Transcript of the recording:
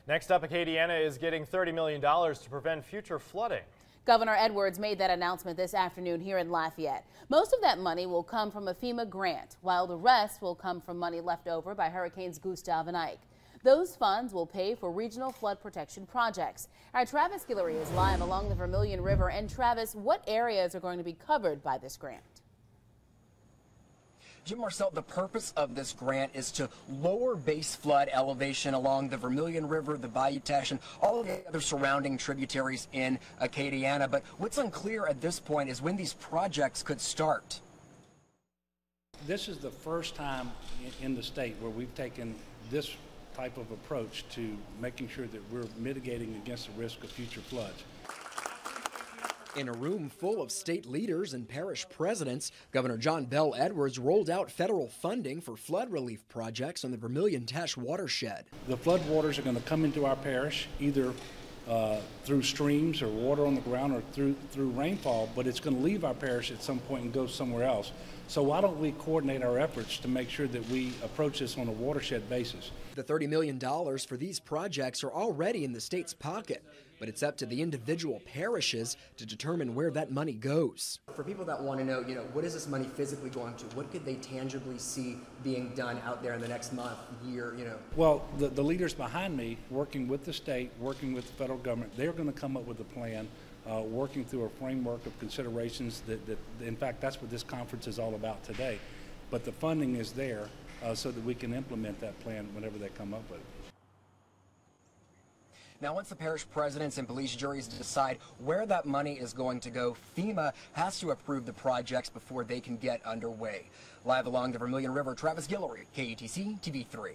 Next up, Acadiana is getting $30 million to prevent future flooding. Governor Edwards made that announcement this afternoon here in Lafayette. Most of that money will come from a FEMA grant, while the rest will come from money left over by Hurricanes Gustav and Ike. Those funds will pay for regional flood protection projects. Our Travis Guillory is live along the Vermilion River. And Travis, what areas are going to be covered by this grant? Jim Marcel, the purpose of this grant is to lower base flood elevation along the Vermilion River, the Bayou Teche, and all of the other surrounding tributaries in Acadiana. But what's unclear at this point is when these projects could start. This is the first time in the state where we've taken this type of approach to making sure that we're mitigating against the risk of future floods. In a room full of state leaders and parish presidents, Governor John Bell Edwards rolled out federal funding for flood relief projects on the Vermilion Teche watershed. The flood waters are going to come into our parish either through streams or water on the ground or through rainfall, but it's going to leave our parish at some point and go somewhere else. So why don't we coordinate our efforts to make sure that we approach this on a watershed basis? The $30 million for these projects are already in the state's pocket, but it's up to the individual parishes to determine where that money goes. For people that want to know, what is this money physically going to? What could they tangibly see being done out there in the next month, year, Well, the leaders behind me, working with the state, working with the federal government, they're going to come up with a plan, working through a framework of considerations that in fact, that's what this conference is all about today. But the funding is there so that we can implement that plan whenever they come up with it. Now, once the parish presidents and police juries decide where that money is going to go, FEMA has to approve the projects before they can get underway. Live along the Vermilion River, Travis Guillory, KATC TV3.